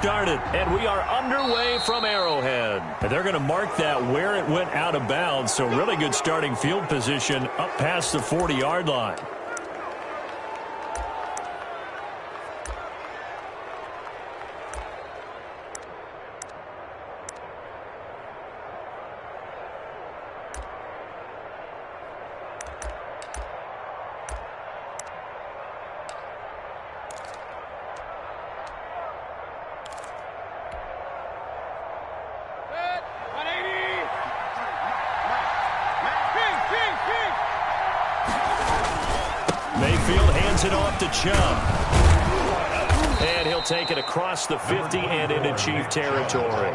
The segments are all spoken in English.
Started, and we are underway from Arrowhead. And they're going to mark that where it went out of bounds, so really good starting field position up past the 40-yard line. It off to Chubb. And he'll take it across the 50 and into Chief territory.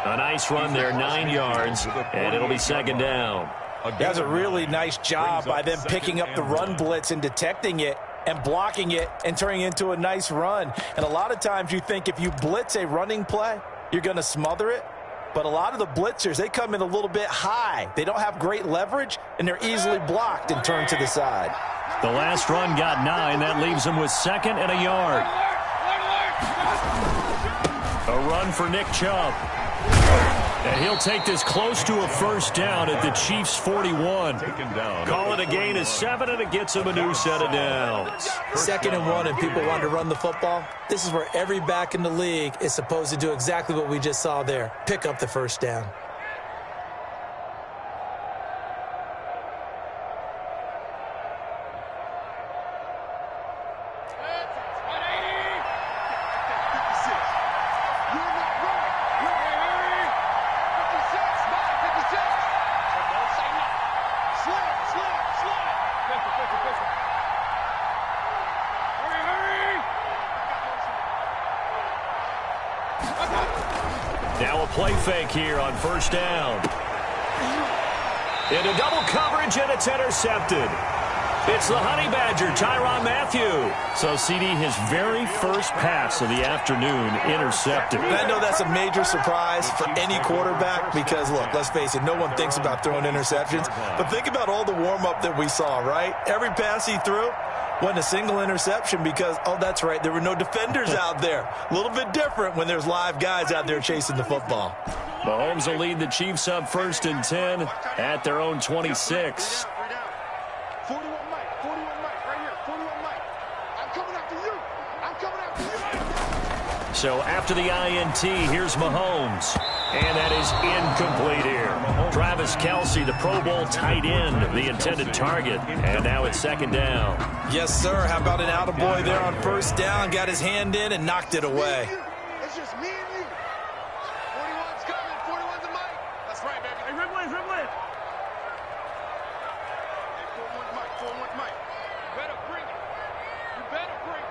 A nice run there, 9 yards, and it'll be second down. That's a really nice job by them picking up the run blitz and detecting it and blocking it and turning it into a nice run. And a lot of times you think if you blitz a running play, you're going to smother it. But a lot of the blitzers, they come in a little bit high. They don't have great leverage, and they're easily blocked and turned to the side. The last run got 9. That leaves him with 2nd and a yard. A run for Nick Chubb. And he'll take this close to a first down at the Chiefs' 41. Call it a gain of 7, and it gets him a new set of downs. 2nd and 1, and people want to run the football. This is where every back in the league is supposed to do exactly what we just saw there. Pick up the first down. Now a play fake here on first down. Into double coverage, and it's intercepted. It's the Honey Badger, Tyrann Mathieu. So, CD, his very first pass of the afternoon intercepted. And I know that's a major surprise for any quarterback because, look, let's face it, no one thinks about throwing interceptions. But think about all the warm-up that we saw, right? Every pass he threw wasn't a single interception because, oh, that's right, there were no defenders out there. A little bit different when there's live guys out there chasing the football. Mahomes will lead the Chiefs up 1st and 10 at their own 26. So after the INT, here's Mahomes. And that is incomplete here. Travis Kelce, the Pro Bowl tight end, the intended target. And now it's 2nd down. Yes, sir. How about an attaboy there on first down? Got his hand in and knocked it away. It's just me and you. 41's coming. 41's a Mike. That's right, baby. Hey, Ridley. Hey, 41's Mike. You better bring it.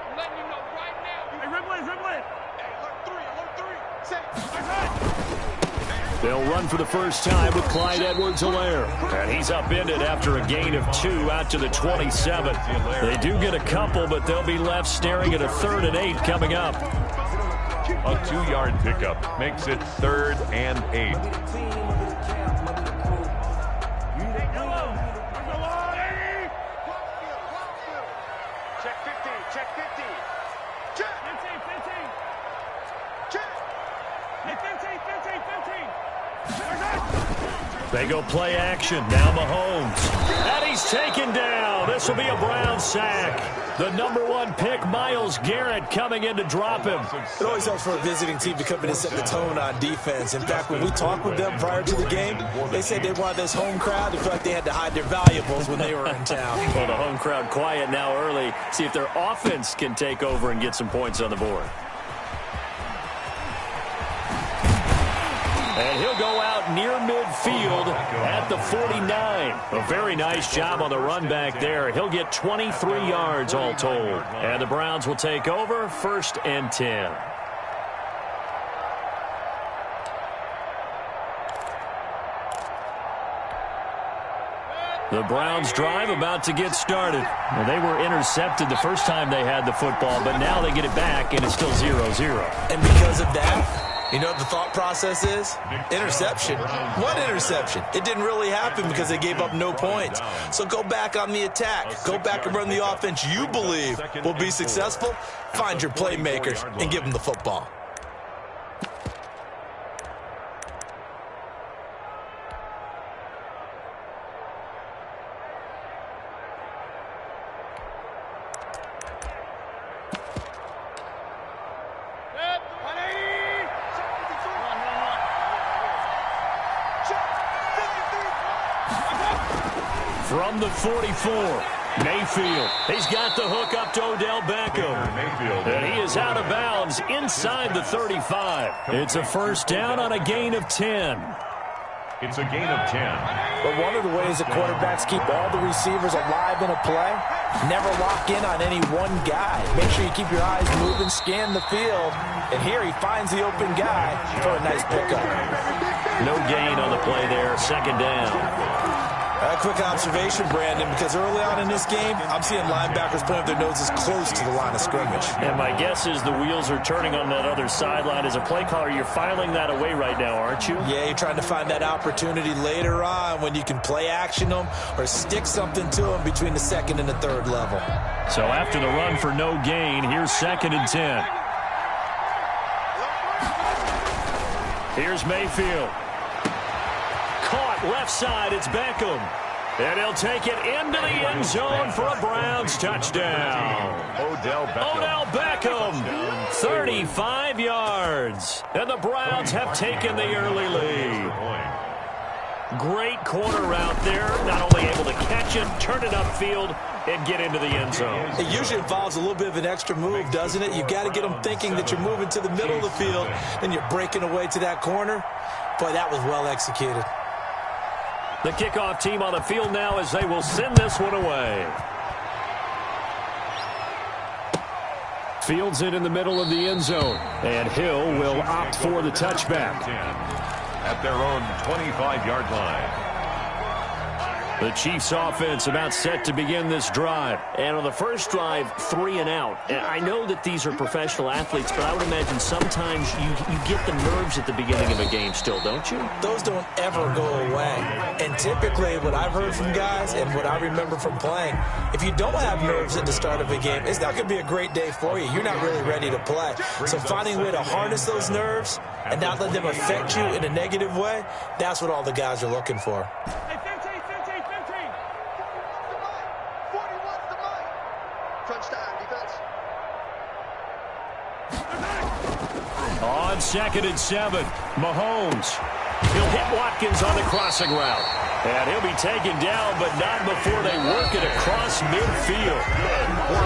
I'm letting you know right now. Hey, Ridley. Hey, alert 3. Say, They'll run for the first time with Clyde Edwards-Helaire. And he's upended after a gain of 2 out to the 27. They do get a couple, but they'll be left staring at a 3rd and 8 coming up. A 2-yard pickup makes it 3rd and 8. They go play action. Now Mahomes. And he's taken down. This will be a Brown sack. The #1 pick, Myles Garrett, coming in to drop him. It always helps for a visiting team to come in and set the tone on defense. In fact, when we talked with them prior to the game, they said they wanted this home crowd to feel like they had to hide their valuables when they were in town. Well, the home crowd quiet now early. See if their offense can take over and get some points on the board. And he'll go out near midfield at the 49. A very nice job on the run back there. He'll get 23 yards all told. And the Browns will take over 1st and 10. The Browns drive about to get started. Well, they were intercepted the first time they had the football, but now they get it back, and it's still 0-0. And because of that, You know what the thought process is? Interception. What interception? It didn't really happen because they gave up no points. So go back on the attack. Go back and run the offense you believe will be successful. Find your playmakers and give them the football. From the 44, Mayfield. He's got the hook up to Odell Beckham. And he is out of bounds inside the 35. It's a first down on a gain of 10. It's a gain of 10. But one of the ways the quarterbacks keep all the receivers alive in a play, never lock in on any one guy. Make sure you keep your eyes moving, scan the field. And here he finds the open guy for a nice pickup. No gain on the play there, second down. A quick observation, Brandon, because early on in this game, I'm seeing linebackers putting up their noses close to the line of scrimmage. And my guess is the wheels are turning on that other sideline. As a play caller, you're filing that away right now, aren't you? Yeah, you're trying to find that opportunity later on when you can play action them or stick something to them between the second and the third level. So after the run for no gain, here's 2nd and 10. Here's Mayfield. Caught left side, it's Beckham. And he'll take it into the end zone for a Browns touchdown. Odell Beckham. 35 yards. And the Browns have taken the early lead. Great corner route there. Not only able to catch it, turn it upfield, and get into the end zone. It usually involves a little bit of an extra move, doesn't it? You've got to get them thinking that you're moving to the middle of the field, then you're breaking away to that corner. Boy, that was well executed. The kickoff team on the field now as they will send this one away. Fields it in the middle of the end zone. And Hill will opt for the touchback. At their own 25-yard line. The Chiefs offense about set to begin this drive. And on the first drive, 3 and out. And I know that these are professional athletes, but I would imagine sometimes you get the nerves at the beginning of a game still, don't you? Those don't ever go away. And typically what I've heard from guys and what I remember from playing, if you don't have nerves at the start of a game, it's not going to be a great day for you. You're not really ready to play. So finding a way to harness those nerves and not let them affect you in a negative way, that's what all the guys are looking for. On 2nd and 7, Mahomes. He'll hit Watkins on the crossing route. And he'll be taken down, but not before they work it across midfield.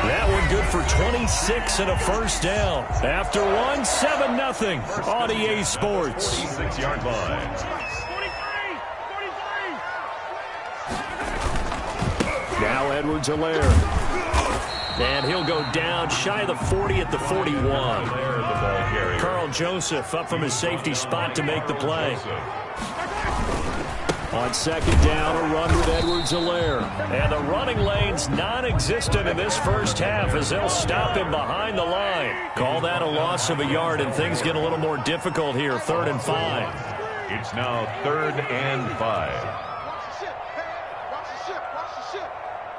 That one good for 26 and a first down. After one, 7-0 on EA Sports. 6-yard line. Now Edwards-Helaire. And he'll go down shy of the 40 at the 41. Carl Joseph up from his safety spot to make the play. On 2nd down, a run with Edwards-Helaire. And the running lane's non-existent in this first half as they'll stop him behind the line. Call that a loss of a yard, and things get a little more difficult here, 3rd and 5. It's now 3rd and 5. Watch the ship. Watch the ship.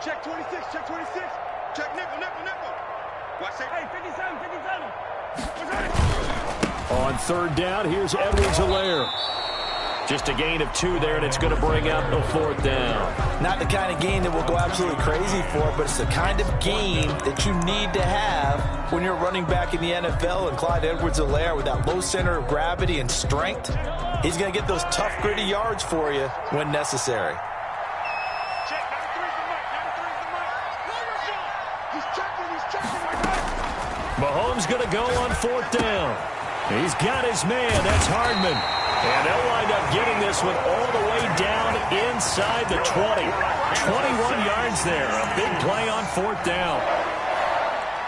Check 26. Check nickel. Watch that. Hey, 57. On 3rd down, here's Edwards-Helaire. Just a gain of 2 there, and it's going to bring up a 4th down. Not the kind of gain that we'll go absolutely crazy for, but it's the kind of gain that you need to have when you're running back in the NFL. And Clyde Edwards-Helaire, with that low center of gravity and strength, he's going to get those tough, gritty yards for you when necessary. Check 93's the mic. He's checking. Mahomes going to go on 4th down. He's got his man. That's Hardman. And they'll wind up getting this one all the way down inside the 20. 21 yards there. A big play on 4th down.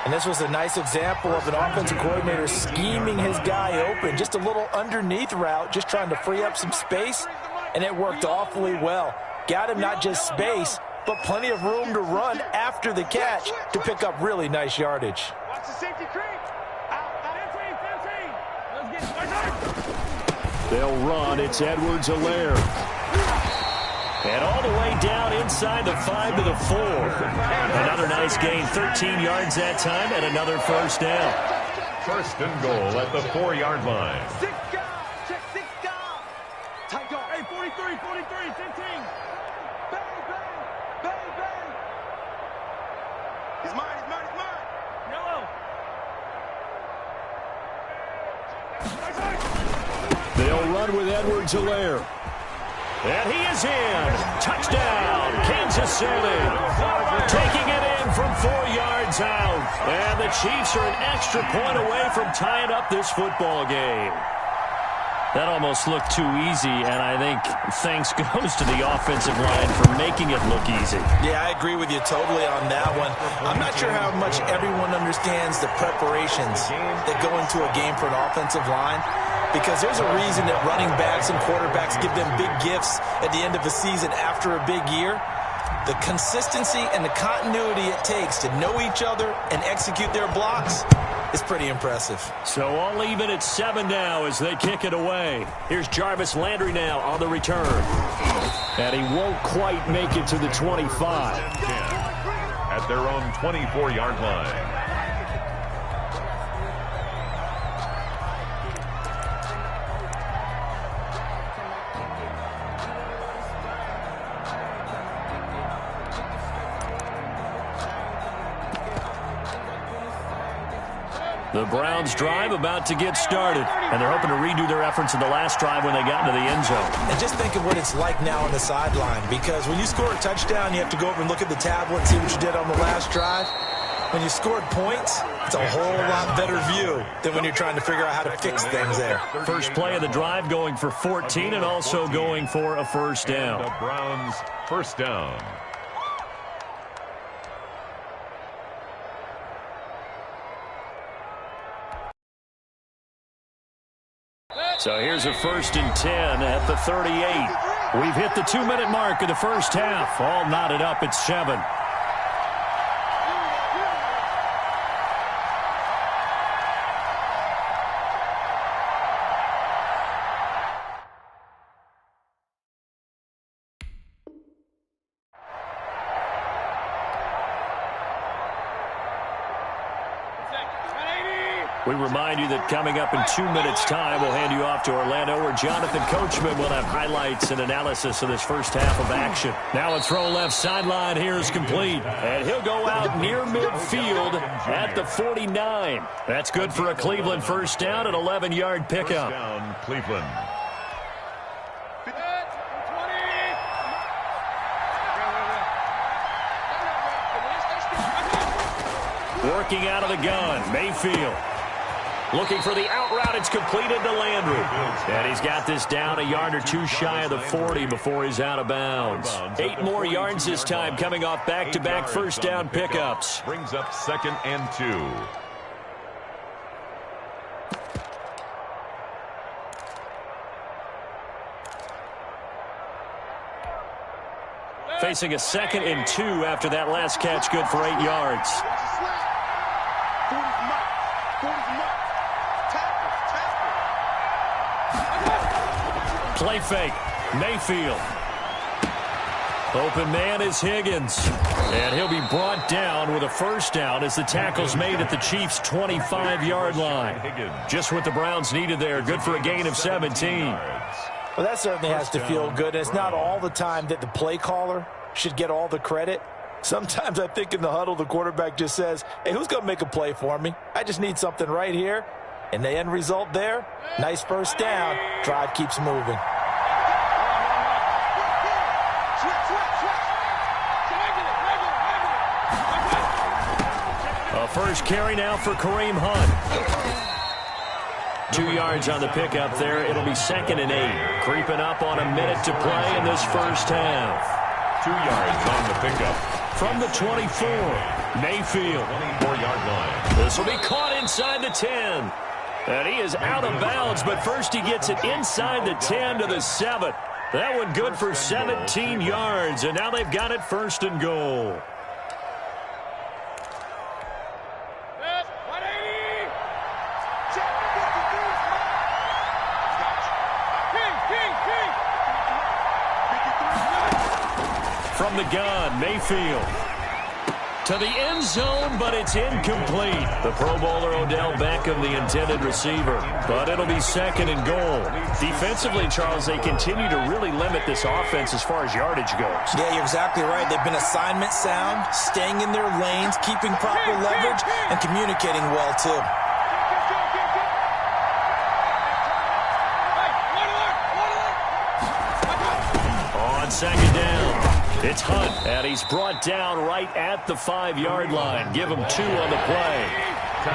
And this was a nice example of an offensive coordinator scheming his guy open. Just a little underneath route, just trying to free up some space. And it worked awfully well. Got him not just space, but plenty of room to run after the catch to pick up really nice yardage. Watch the safety creep. Out. 15. Let's get They'll run. It's Edwards-Helaire. And all the way down inside the 5 to the 4. Another nice gain, 13 yards that time, and another first down. First and goal at the 4-yard line. 6 guys. Check 6 guys. Tight go. Hey, 43, 15. Bang, bang. Bang, bang. He's mine. Yellow. They'll run with Edwards-Helaire. And he is in. Touchdown, Kansas City. Taking it in from 4 yards out. And the Chiefs are an extra point away from tying up this football game. That almost looked too easy, and I think thanks goes to the offensive line for making it look easy. Yeah, I agree with you totally on that one. I'm not sure how much everyone understands the preparations that go into a game for an offensive line, because there's a reason that running backs and quarterbacks give them big gifts at the end of the season after a big year. The consistency and the continuity it takes to know each other and execute their blocks is pretty impressive. So all even at 7 now as they kick it away. Here's Jarvis Landry now on the return. And he won't quite make it to the 25. At their own 24-yard line. The Browns drive about to get started, and they're hoping to redo their efforts in the last drive when they got into the end zone. And just think of what it's like now on the sideline, because when you score a touchdown, you have to go over and look at the tablet and see what you did on the last drive. When you scored points, it's a whole lot better view than when you're trying to figure out how to fix things there. First play of the drive going for 14 and also going for a first down. The Browns first down. So here's a 1st and 10 at the 38. We've hit the 2-minute mark of the first half. All knotted up at 7. We remind you that coming up in 2 minutes' time, we'll hand you off to Orlando, where Jonathan Coachman will have highlights and analysis of this first half of action. Now a throw left sideline here is complete, and he'll go out near midfield at the 49. That's good for a Cleveland first down, an 11-yard pickup. First down, Cleveland. Working out of the gun, Mayfield. Looking for the out route. It's completed to Landry. And he's got this down a yard or two shy of the 40 before he's out of bounds. 8 more yards this time, coming off back-to-back first down pickups. Brings up 2nd and 2. Facing a 2nd and 2 after that last catch, good for 8 yards. Play fake. Mayfield. Open man is Higgins. And he'll be brought down with a first down as the tackle's made at the Chiefs' 25-yard line. Just what the Browns needed there. Good for a gain of 17. Well, that certainly has to feel good. It's not all the time that the play caller should get all the credit. Sometimes I think in the huddle, the quarterback just says, hey, who's going to make a play for me? I just need something right here. And the end result there, nice first down. Drive keeps moving. A first carry now for Kareem Hunt. 2 yards on the pickup there. It'll be 2nd and 8. Creeping up on a minute to play in this first half. 2 yards on the pickup. From the 24, Mayfield. 24-yard line. This will be caught inside the 10. And he is out of bounds, but first he gets it inside the 10 to the 7. That one good for 17 yards, and now they've got it 1st and goal. from the gun. Mayfield to the end zone, but it's incomplete. The Pro Bowler Odell Beckham, the intended receiver, but it'll be second and goal. Defensively, Charles, they continue to really limit this offense as far as yardage goes. Yeah, you're exactly right. They've been assignment sound, staying in their lanes, keeping proper leverage, and communicating well, too. On second down, it's Hunt, and he's brought down right at the 5-yard line. Give him 2 on the play.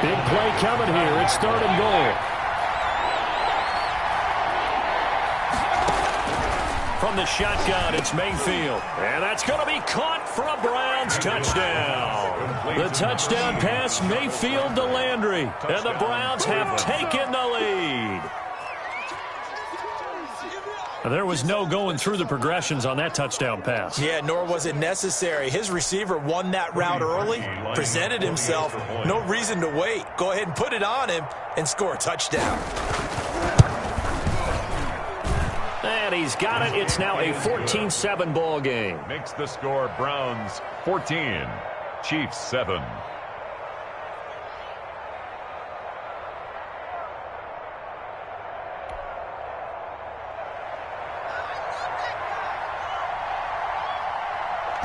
Big play coming here. It's third and goal. From the shotgun, it's Mayfield. And that's going to be caught for a Browns touchdown. The touchdown pass, Mayfield to Landry. And the Browns have taken the lead. There was no going through the progressions on that touchdown pass. Yeah, nor was it necessary. His receiver won that route early, presented himself. No reason to wait. Go ahead and put it on him and score a touchdown. And he's got it. It's now a 14-7 ball game. Makes the score Browns 14, Chiefs 7.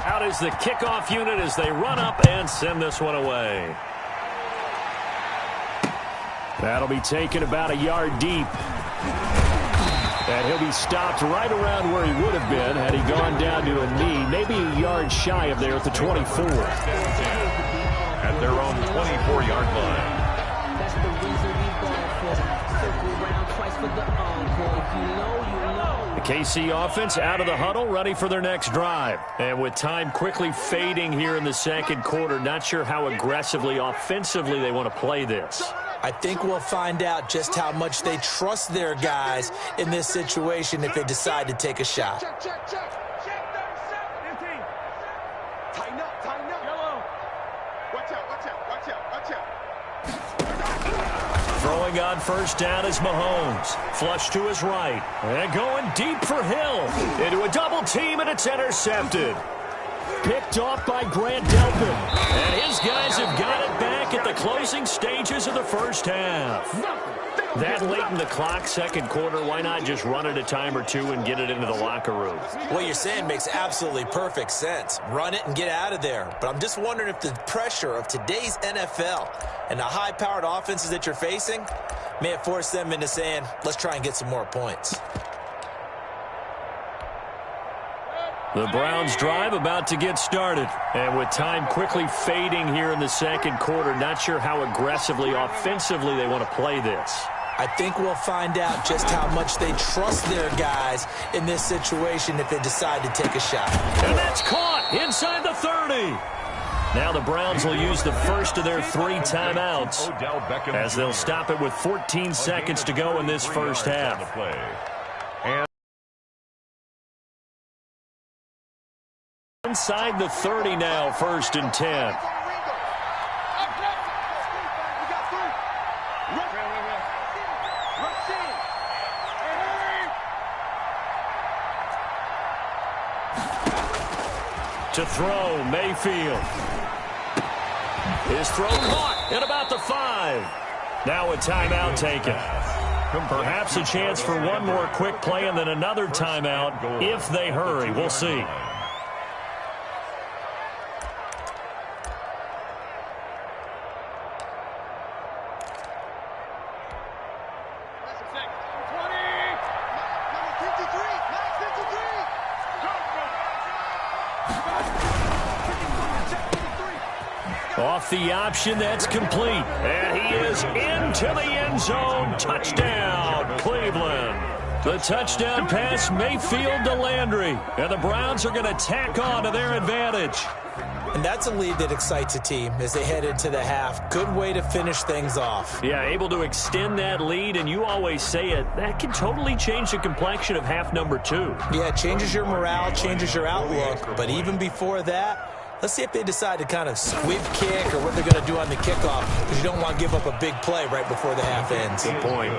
Out is the kickoff unit as they run up and send this one away. That'll be taken about a yard deep. And he'll be stopped right around where he would have been had he gone down to a knee, maybe a yard shy of there at the 24. At their own 24-yard line. That's the reason we ball for. Circle around twice for the encore. If you know, you know. The KC offense out of the huddle, ready for their next drive. And with time quickly fading here in the second quarter, not sure how aggressively, offensively they want to play this. I think we'll find out just how much they trust their guys in this situation if they decide to take a shot. Check, check, check. Check 37. 15. Tighten up, tighten up. Yellow. Watch out, watch out, watch out, watch out. Throwing on first down is Mahomes. Flush to his right. And going deep for Hill. Into a double team, and it's intercepted. Picked off by Grant Delpin. And his guys have got it back at the closing stages of the first half. That late in the clock, second quarter, why not just run it a time or two and get it into the locker room? What you're saying makes absolutely perfect sense. Run it and get out of there. But I'm just wondering if the pressure of today's NFL and the high-powered offenses that you're facing may have forced them into saying, let's try and get some more points. The Browns drive about to get started. And with time quickly fading here in the second quarter, not sure how aggressively, offensively they want to play this. I think we'll find out just how much they trust their guys in this situation if they decide to take a shot. And that's caught inside the 30. Now the Browns will use the first of their 3 timeouts as they'll stop it with 14 seconds to go in this first half. Inside the 30 now, first and 10. To throw, Mayfield. His throw caught at about the 5. Now a timeout taken. Perhaps a chance for one more quick play and then another timeout if they hurry. We'll see. Off the option, that's complete. And he is into the end zone. Touchdown, Cleveland. The touchdown pass, Mayfield to Landry. And the Browns are going to tack on to their advantage. And that's a lead that excites a team as they head into the half. Good way to finish things off. Yeah, able to extend that lead, and you always say it, that can totally change the complexion of half number 2. Yeah, it changes your morale, changes your outlook. But even before that, let's see if they decide to kind of squib kick or what they're going to do on the kickoff, because you don't want to give up a big play right before the half ends. Good point.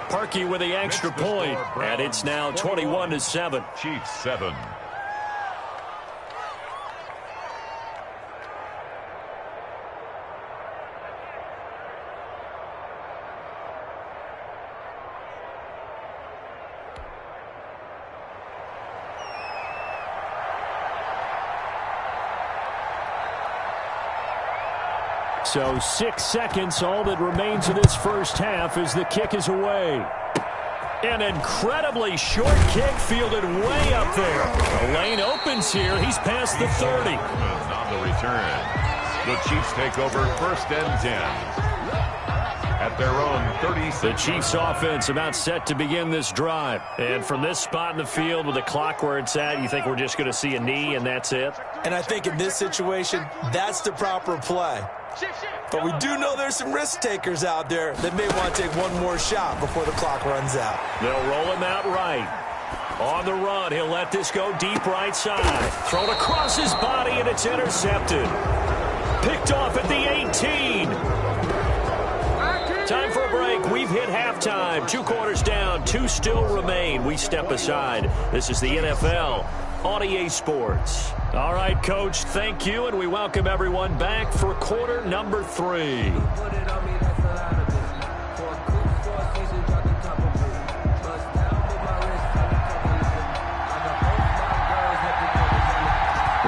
Parkey with the extra point, and it's now 21-7. Chiefs 7. So 6 seconds, all that remains of this first half as the kick is away. An incredibly short kick fielded way up there. The lane opens here. He's past the 30. On the return, the Chiefs take over 1st and 10. At their own 36. The Chiefs offense about set to begin this drive. And from this spot in the field with the clock where it's at, you think we're just going to see a knee and that's it? And I think in this situation, that's the proper play. But we do know there's some risk takers out there that may want to take one more shot before the clock runs out. They'll roll him out right. On the run, he'll let this go deep right side. Thrown across his body, and it's intercepted. Picked off at the 18. Time for a break. We've hit halftime. 2 quarters down, 2 still remain. We step aside. This is the NFL on EA Sports. All right, Coach, thank you, and we welcome everyone back for quarter number 3.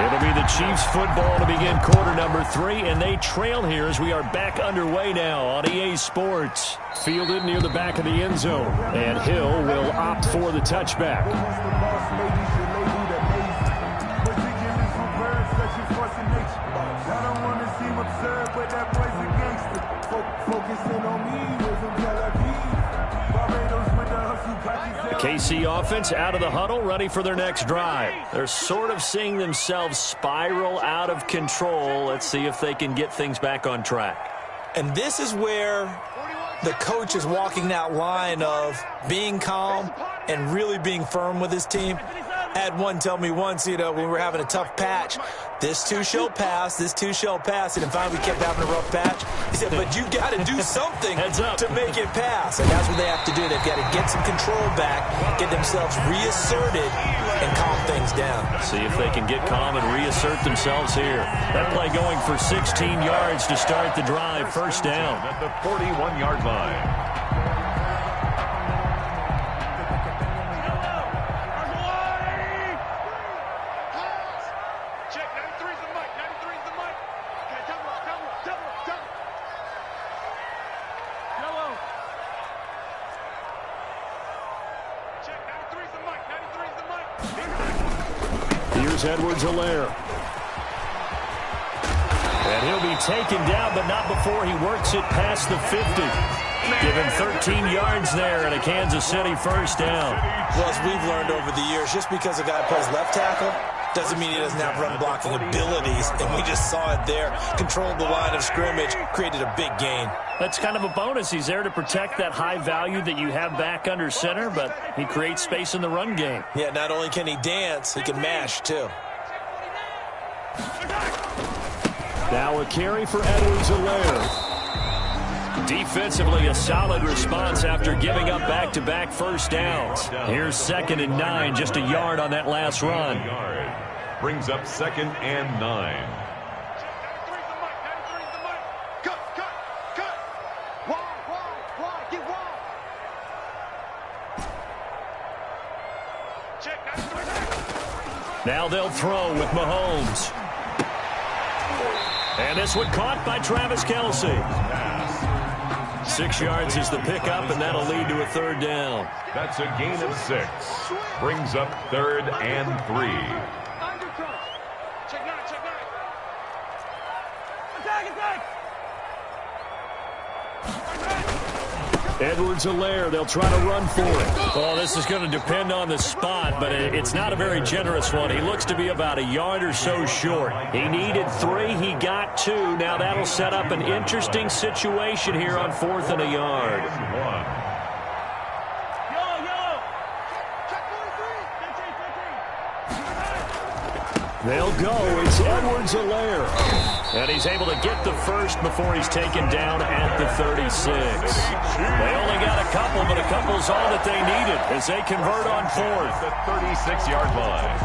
It'll be the Chiefs football to begin quarter number 3, and they trail here as we are back underway now on EA Sports. Fielded near the back of the end zone, and Hill will opt for the touchback. The KC offense out of the huddle, ready for their next drive. They're sort of seeing themselves spiral out of control. Let's see if they can get things back on track. And this is where the coach is walking that line of being calm and really being firm with his team. I had one tell me once, when we were having a tough patch, this too shall pass, this too shall pass. And finally we kept having a rough patch. He said, but you got to do something to make it pass. And that's what they have to do. They've got to get some control back, get themselves reasserted, and calm things down. See if they can get calm and reassert themselves here. That play going for 16 yards to start the drive. First down. At the 41-yard line. Edwards-Helaire. And he'll be taken down, but not before he works it past the 50. Give him 13 yards there and a Kansas City first down. Well, as we've learned over the years, just because a guy plays left tackle doesn't mean he doesn't have run blocking abilities. And we just saw it there. Controlled the line of scrimmage, created a big gain. That's kind of a bonus. He's there to protect that high value that you have back under center, but he creates space in the run game. Yeah, not only can he dance, he can mash too. Now a carry for Edwards-Helaire. Defensively, a solid response after giving up back-to-back first downs. Here's 2nd and 9, just a yard on that last run. Brings up 2nd and 9. Now they'll throw with Mahomes. And this one caught by Travis Kelce. 6 yards is the pickup, and that'll lead to a 3rd down. That's a gain of 6. Brings up 3rd and 3. Edwards-Helaire, they'll try to run for it. Well, this is going to depend on the spot, but it's not a very generous one. He looks to be about a yard or so short. He needed 3. He got 2. Now that'll set up an interesting situation here on 4th and a yard. They'll go. It's Edwards-Helaire. And he's able to get the first before he's taken down at the 36. They only got a couple, but a couple's all that they needed as they convert on 4th. The 36-yard line.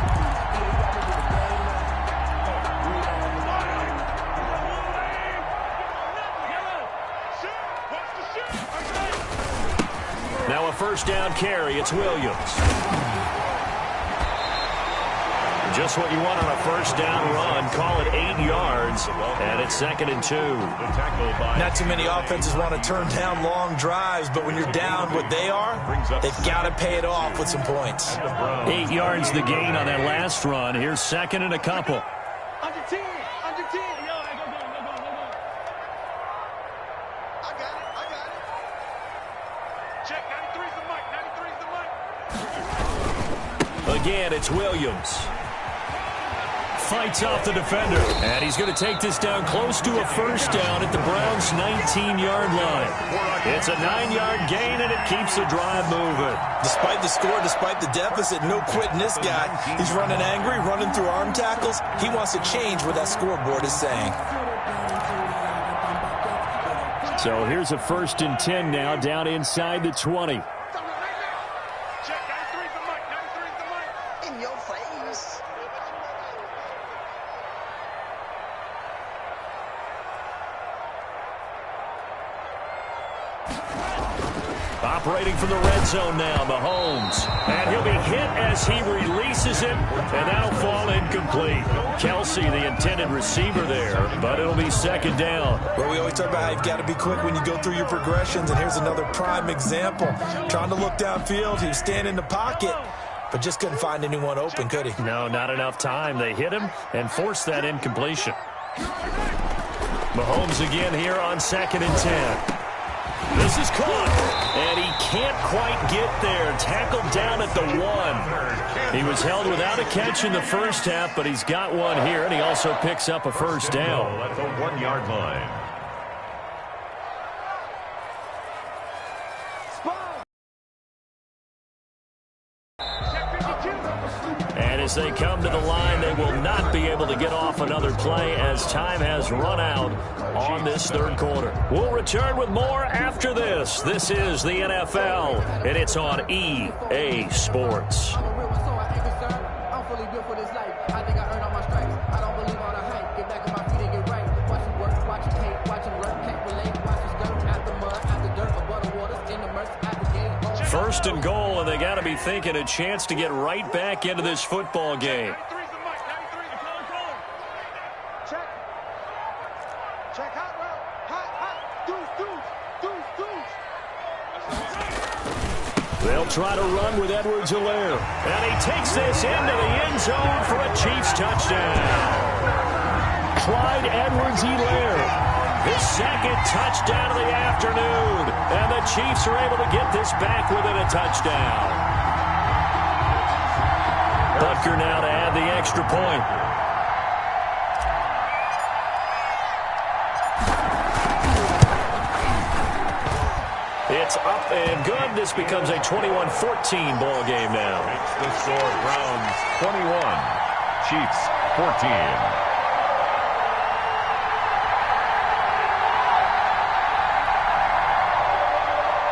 Now a first down carry. It's Williams. Just what you want on a first down run. Call it 8 yards, and it's 2nd and 2. Not too many offenses want to turn down long drives, but when you're down what they are, they've got to pay it off with some points. 8 yards the gain on that last run. Here's 2nd and a couple. Under 10. Under 10. I got it. Check. 93's the mic. 93's the mic. Again, it's Williams. Fights off the defender. And he's going to take this down close to a first down at the Browns' 19-yard line. It's a 9-yard gain, and it keeps the drive moving. Despite the score, despite the deficit, no quitting this guy. He's running angry, running through arm tackles. He wants to change what that scoreboard is saying. So here's a 1st and 10 now, down inside the 20. Check. 93's the mic. 93's the mic. In your face. Operating from the red zone now, Mahomes. And he'll be hit as he releases it, and that'll fall incomplete. Kelsey, the intended receiver there, but it'll be 2nd down. Well, we always talk about how you've got to be quick when you go through your progressions, and here's another prime example. Trying to look downfield, he was standing in the pocket, but just couldn't find anyone open, could he? No, not enough time. They hit him and forced that incompletion. Mahomes again here on 2nd and 10. This is caught, and he can't quite get there. Tackled down at the 1. He was held without a catch in the first half, but he's got one here, and he also picks up a first down. At the 1-yard line. And as they come to the line, they will not be able to get off another play as time has run out on this 3rd quarter. We'll return with more after this. This is the NFL, and it's on EA Sports. First and goal, and they got to be thinking a chance to get right back into this football game. 93's the mic. 93's the color. Check. Check. Hot route. Hot. Deuce. They'll try to run with Edwards-Helaire. And he takes this into the end zone for a Chiefs touchdown. Clyde Edwards-Helaire. His 2nd touchdown of the afternoon. And the Chiefs are able to get this back within a touchdown. Butker now to add the extra point. It's up and good. This becomes a 21-14 ball game now. Makes the score Browns 21, Chiefs 14.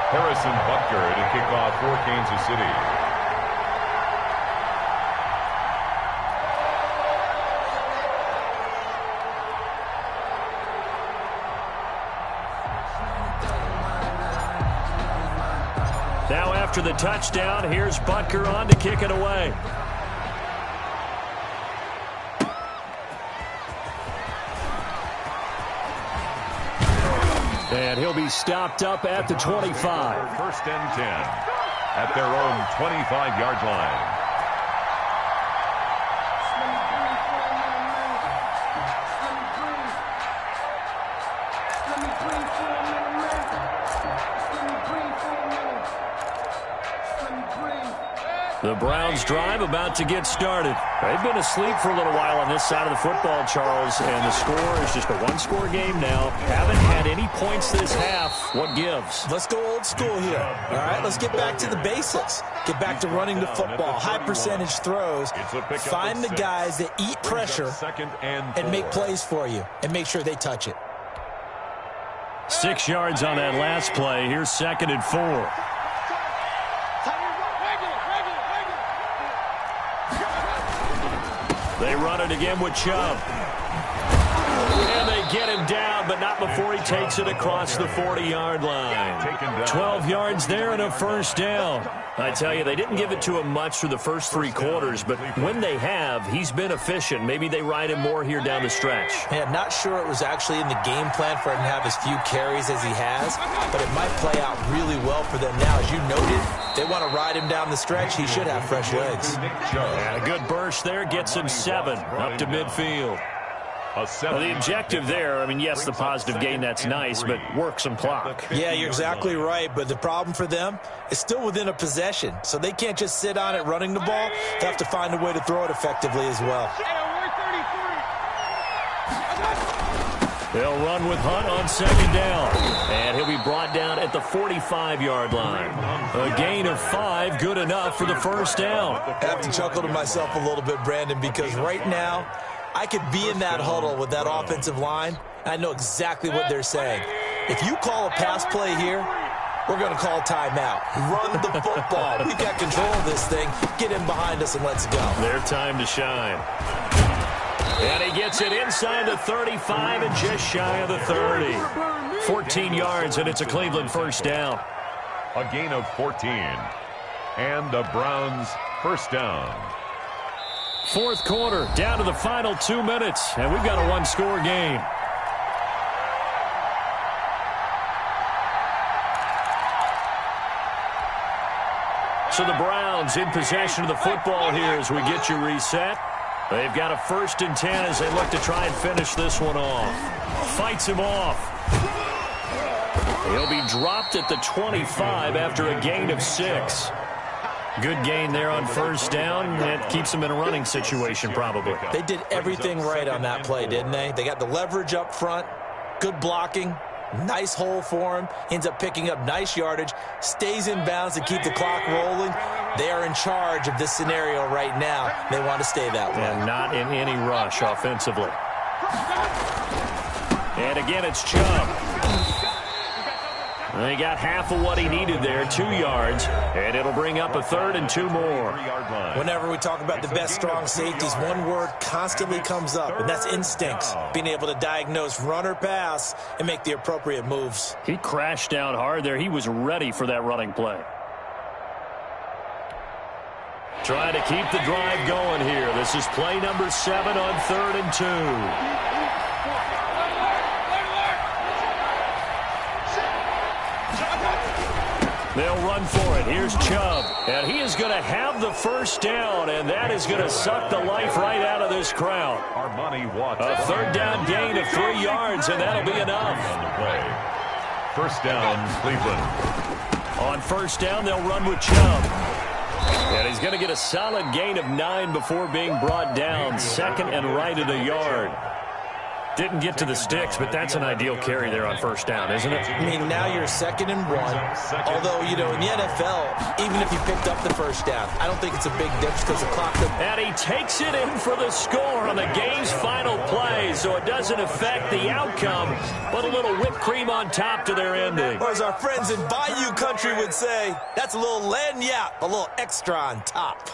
Harrison Butker to kick off for Kansas City. Now after the touchdown, here's Butker on to kick it away. And he'll be stopped up at the 25. 1st and 10 at their own 25-yard line. The Browns drive about to get started. They've been asleep for a little while on this side of the football, Charles, and the score is just a one-score game now. Haven't had any points this half. What gives? Let's go old school here. All right, let's get back to the basics. Get back to running the football, high percentage throws. Find the guys that eat pressure and make plays for you, and make sure they touch it. 6 yards on that last play. Here's 2nd and 4. They run it again with Chubb. And they get him down, but not before he takes it across the 40-yard line. 12 yards there and a first down. I tell you, they didn't give it to him much through the first 3 quarters, but when they have, he's been efficient. Maybe they ride him more here down the stretch. Hey, I'm not sure it was actually in the game plan for him to have as few carries as he has, but it might play out really well for them now. As you noted, they want to ride him down the stretch. He should have fresh legs. And a good burst there gets him 7 up to midfield. Well, the objective there, I mean, yes, the positive gain, that's nice, but work some clock. Yeah, you're exactly right, but the problem for them is still within a possession, so they can't just sit on it running the ball. They have to find a way to throw it effectively as well. They'll run with Hunt on second down, and he'll be brought down at the 45-yard line. A gain of 5, good enough for the first down. I have to chuckle to myself a little bit, Brandon, because right now, I could be in that huddle with that offensive line, and I know exactly what they're saying. If you call a pass play here, we're going to call timeout. Run the football. We've got control of this thing. Get in behind us and let's go. Their time to shine. And he gets it inside the 35 and just shy of the 30. 14 yards, and it's a Cleveland first down. A gain of 14. And the Browns first down. Fourth quarter, down to the final 2 minutes, and we've got a one-score game. So the Browns in possession of the football here as we get you reset. They've got a 1st and 10 as they look to try and finish this one off. Fights him off. He'll be dropped at the 25 after a gain of 6. Good gain there on first down. That keeps them in a running situation probably. They did everything right on that play, didn't they? They got the leverage up front, good blocking, nice hole for him. Ends up picking up nice yardage, stays in bounds to keep the clock rolling. They are in charge of this scenario right now. They want to stay that way. And not in any rush offensively. And again, it's Chubb. He got half of what he needed there, 2 yards, and it'll bring up a 3rd and 2 more. Whenever we talk about the best strong safeties, one word constantly comes up, and that's instincts. Being able to diagnose run or pass and make the appropriate moves. He crashed down hard there. He was ready for that running play. Trying to keep the drive going here. This is play number 7 on 3rd and 2. They'll run for it. Here's Chubb. And he is going to have the first down, and that is going to suck the life right out of this crowd. A 3rd down gain of 3 yards, and that'll be enough. First down, Cleveland. On first down, they'll run with Chubb. And he's going to get a solid gain of 9 before being brought down. 2nd and right at a yard. Didn't get to the sticks, but that's an ideal carry there on first down, isn't it? I mean, now you're 2nd and 1. Although, you know, in the NFL, even if you picked up the first down, I don't think it's a big difference because the clock... And he takes it in for the score on the game's final play, so it doesn't affect the outcome, but a little whipped cream on top to their ending. Or as our friends in Bayou Country would say, that's a little lagniappe, a little extra on top.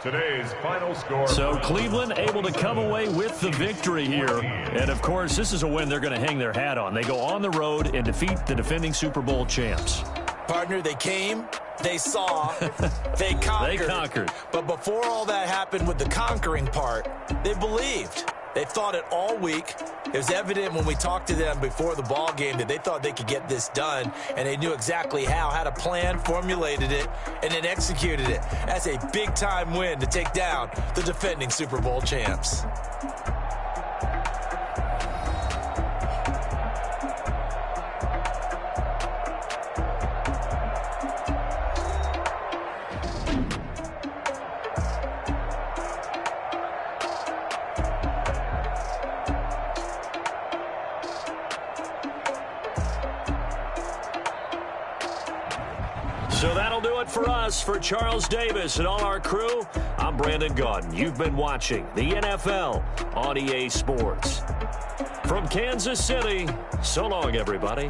Today's final score. So Cleveland able to come away with the victory here. And, of course, this is a win they're going to hang their hat on. They go on the road and defeat the defending Super Bowl champs. Partner, they came, they saw, they conquered. They conquered. But before all that happened with the conquering part, they believed. They thought it all week. It was evident when we talked to them before the ball game that they thought they could get this done, and they knew exactly how, had a plan, formulated it, and then executed it. That's a big-time win to take down the defending Super Bowl champs. So that'll do it for us. For Charles Davis and all our crew, I'm Brandon Gaudin. You've been watching the NFL on EA Sports. From Kansas City, so long, everybody.